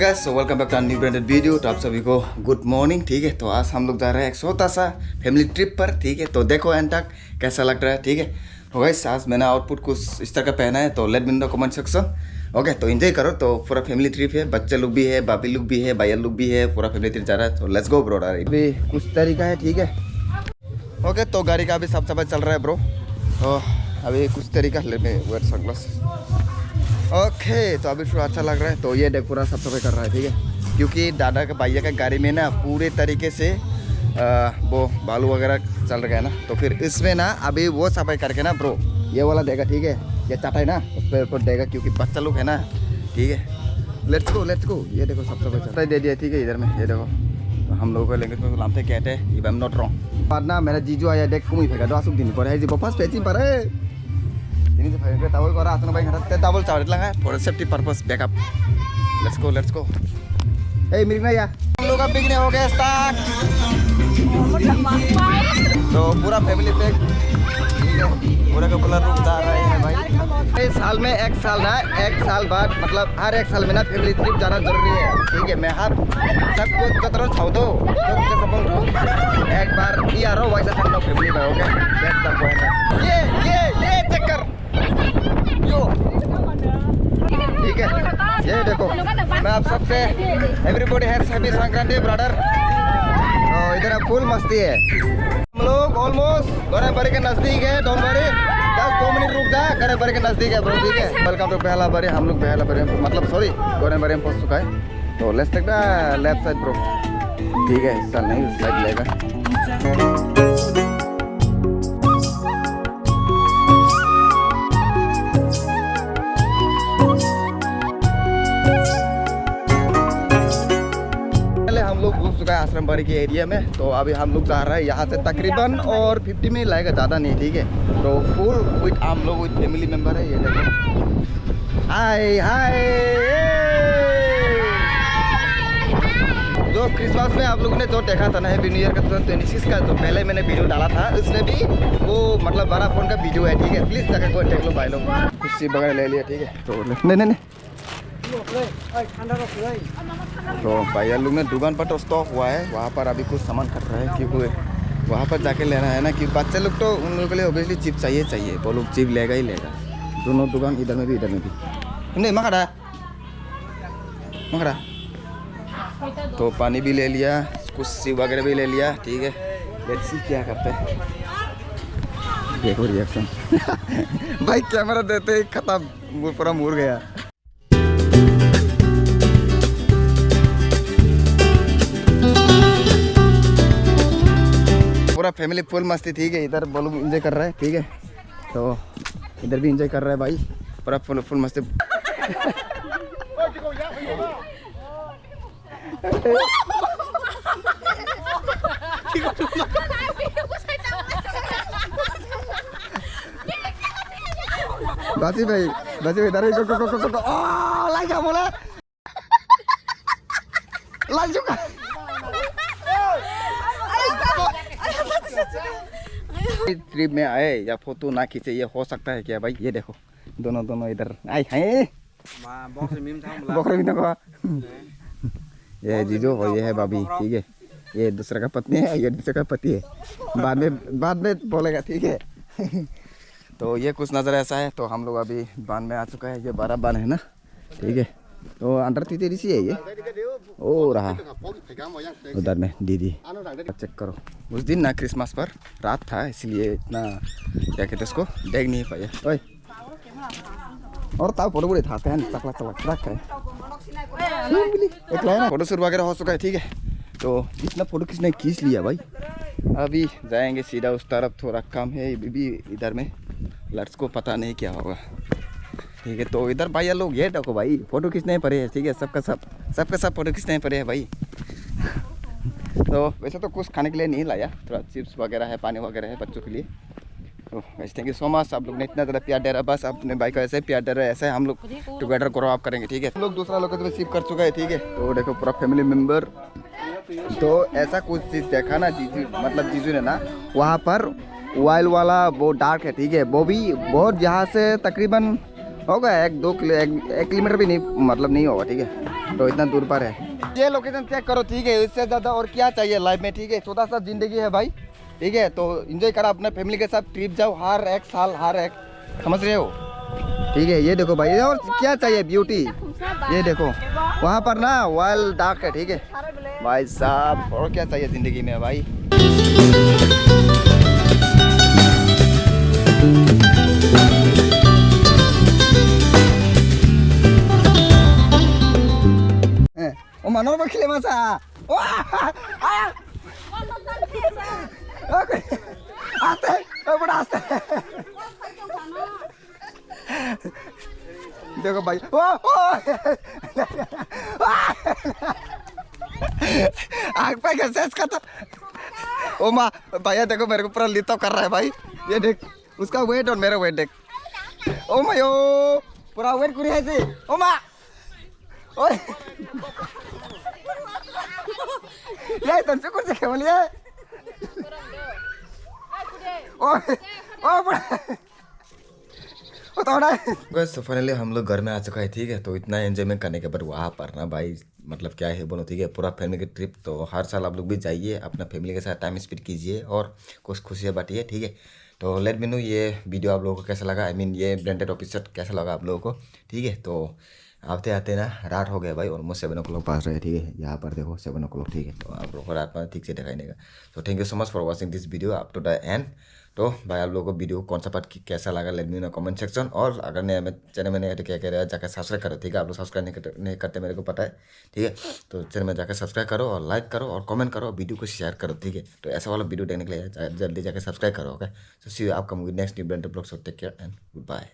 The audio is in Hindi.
Guys, so welcome back to new branded video. तो आप सभी को गुड मॉर्निंग। ठीक है, तो आज हम लोग जा रहे हैं एक छोटा सा फैमिली ट्रिप पर। ठीक है, तो देखो एंड तक कैसा लग रहा है। ठीक है, तो गाइस आज मैंने आउटपुट कुछ इस तरह का पहना है, तो let me know comment section. Okay, तो एंजॉय करो। तो पूरा फैमिली ट्रिप है, बच्चे लोग भी है, भाभी लोग भी है, भैया लोग भी है, पूरा फैमिली ट्रिप जा रहा है। तो लेट्स गो ब्रो। अभी कुछ तरीका है। ठीक है, ओके, तो गाड़ी का अभी साफ सफाई चल रहा है ब्रो। तो अभी कुछ तरीका let me wear sunglass. Okay, तो अभी थोड़ा अच्छा लग रहा है। तो ये देख पूरा साफ सफाई कर रहा है। ठीक है, क्योंकि दादा के भैया के गाड़ी में ना पूरे तरीके से वो बालू वगैरह चल रहा है ना, तो फिर इसमें ना अभी वो सफाई करके ना ब्रो ये वाला देगा। ठीक है, ये चाटा है ना उस पर देगा, क्योंकि बच्चा लोग है ना। ठीक है, लेट्स गो। ये देखो सब सफाई दे दिया। ठीक है, इधर में ये देखो। तो हम लोगों को लैंग्वेज में लामते कहते हैं, if I am not wrong. बाद ना मेरा जीजू आया देख कुमी फेंका दो आसुक दिन पर है जी बपास पेची पर है। ini sebagai tawul kora atau baik nggak tawul cawit lah for safety purpose backup. Let's go. Hey mirip ya, हम लोग का पिकनिक हो गया स्टार्ट। तो पूरा फैमिली पैक। ठीक है, पूरा का पूरा रूम जा रहे हैं भाई। इस साल में एक साल बाद मतलब हर एक साल में ना फैमिली ट्रिप जाना जरूरी है। ठीक है, मैं हर सबको कतरो छाव दो एक बार यारो वैसा करना फैमिली में। Okay, that's the point. ये चक्कर यो। ठीक है, ये देखो मैं आप सबसे everybody has happy Sankranti brother. तो इधर फुल मस्ती है। हम लोग ऑलमोस्ट गोरेबरी के नजदीक है। डोंट वरी, 10-2 मिनट रुक जा, गोरेबरी के नजदीक है ब्रो। ठीक है, वेलकम टू पहला बारी। हम लोग पहला बारी मतलब सॉरी गोरेबरी में पहुंच चुका है। तो let's take the left side bro. ठीक है, इस साल नहीं उस साइड लेगा। हम लोग घूम चुका है आश्रम बाड़ी के एरिया में। तो अभी हम लोग जा रहे हैं यहाँ से तकरीबन और 50 मिनट लगेगा, ज़्यादा नहीं। ठीक है, तो फुल विथ हम लोग विथ फैमिली मेंबर है। ये देखो, हाय जो क्रिसमस में आप लोगों ने जो देखा था ना हैप्पी न्यू ईयर का 2026 का जो पहले मैंने वीडियो डाला था, उसमें भी वो मतलब बड़ा फोन का वीडियो है। ठीक है, प्लीज़ जाकर कोई देख लो भाई लोग। कुछ सी वगैरह ले लिया। ठीक है, तो नहीं तो भैया लोग ने दुकान पर तो स्टॉक हुआ है, वहाँ पर अभी कुछ सामान कर रहा है, क्योंकि वहाँ पर जाके लेना है ना। कि बच्चे लोग तो उन लोगों के लिए ऑब्वियसली चिप चाहिए। वो लोग चिप लेगा ही लेगा। दोनों दुकान इधर में भी नहीं मखड़ा। तो पानी भी ले लिया, कुछ सी वगैरह भी ले लिया। ठीक है, लेट्स सी क्या करते हैं। देखो रिएक्शन भाई कैमरा देते ही खत्म, पूरा मुड़ गया। पूरा फैमिली फुल मस्ती। ठीक है, इधर वो लोग एंजॉय कर रहा है। ठीक है, तो इधर भी एंजॉय कर रहा है भाई, पूरा फुल मस्ती। बासी भाई इधर लाइक बोला लाइक juga ट्रिप में आए या फोटो ना खींचे, ये हो सकता है क्या भाई? ये देखो दोनों इधर आए हैं। ये जीजो और ये है भाभी। ठीक है, ये दूसरा का पत्नी है, ये दूसरा का पति है। बाद में बोलेगा। ठीक है तो ये कुछ नज़र ऐसा है। तो हम लोग अभी बान में आ चुका है। ये 12 बान है ना। ठीक है, तो अंडर तीसरी सी है ये। ओ रहा उधर में दीदी, चेक करो। उस दिन ना क्रिसमस पर रात था, इसलिए इतना क्या कहते उसको देख नहीं पाया। ओए और ताऊ फोटो बड़े था चक है ना। फोटो शूट वगैरह हो चुका है। ठीक है, तो इतना फोटो किसने खींच लिया भाई। अभी जाएंगे सीधा उस तरफ, थोड़ा काम है भी इधर में। लट्स को पता नहीं क्या होगा। ठीक है, तो इधर भैया लोग ये देखो भाई फोटो खींचने पड़े हैं। ठीक है, सबका सब फोटो खींचने पड़े हैं भाई। तो वैसे तो कुछ खाने के लिए नहीं लाया, थोड़ा चिप्स वगैरह है, पानी वगैरह है बच्चों के लिए। तो वैसे थैंक यू सो मच, आप लोग ने इतना ज़्यादा प्यार दे रहा। बस अपने भाई को ऐसे प्यार दे रहा है, ऐसे हम लोग टुगेदर ग्रो अप करेंगे। ठीक है, हम लोग दूसरा लोकेशन में शिफ्ट कर चुका है। ठीक है, तो देखो पूरा फैमिली मेम्बर। तो ऐसा कुछ चीज़ देखा ना जीजू ने ना, वहाँ पर वाइल्ड वाला वो डार्क है। ठीक है, वो भी बहुत यहाँ से तकरीबन होगा 1-2 किलोमीटर भी नहीं, मतलब नहीं होगा। ठीक है, तो इतना दूर पर है। ये लोकेशन चेक करो, ठीक है, इससे ज़्यादा और क्या चाहिए लाइफ में, ठीक है। छोटा सा जिंदगी है भाई, ठीक है। तो एंजॉय करो अपने फैमिली के साथ, ट्रिप जाओ हर एक साल, हर एक, समझ रहे हो, ठीक है। ये देखो भाई, और क्या चाहिए, ब्यूटी, ये देखो वहाँ पर ना वाइल डार्क है, ठीक है भाई साहब। और क्या चाहिए ज़िंदगी में भाई। ओ मनोर बखिले मसा आस्ते बड़ा आस्ते देखो भाई, ओ आग पे कैसे इसका तो, ओ माँ भैया देखो मेरे को पूरा लितो कर रहा है भाई, ये देख उसका वेट और मेरा वेट देख। ओ माँ यो पूरा वेट करी है जी, ओ माँ ओए ये तो सुकुर से खेल लिया ओ बड़ा तो फाइनली हम लोग घर में आ चुका है, ठीक है। तो इतना एंजॉयमेंट करने के बाद वहाँ पर ना भाई, मतलब क्या है बोलो, ठीक है, पूरा फैमिली की ट्रिप। तो हर साल आप लोग भी जाइए, अपना फैमिली के साथ टाइम स्पेंड कीजिए और कुछ खुशियाँ बांटिए, ठीक है। तो लेट मी नो ये वीडियो आप लोगों को कैसा लगा, आई मीन ये ब्रांडेड एपिसोड कैसा लगा आप लोगों को, ठीक है। तो आते आते ना रात हो गया भाई, ऑलमोस्ट 7 o'clock पास रहे, ठीक है। यहाँ पर देखो 7 o'clock, ठीक है। तो आप लोगों को रात में ठीक से दिखाई देगा। तो thank you so much for watching this video up to the end. तो भाई आप लोगों को वीडियो कौन सा पार्ट कैसा लगा, let me know comment section. और अगर नया चैनल में नहीं है तो क्या कह रहे हैं, जाकर सब्सक्राइब करो, ठीक है। आप लोग सब्सक्राइब नहीं करते मेरे को पता है, ठीक है। तो चैनल में जाकर सब्सक्राइब करो और लाइक करो और कमेंट करो, वीडियो को शेयर करो, ठीक है। तो ऐसा वाला वीडियो देखने के लिए जल्दी जाकर सब्सक्राइब करो, ओके। सो सी यू, आपका next new brand blog. So take care and good bye.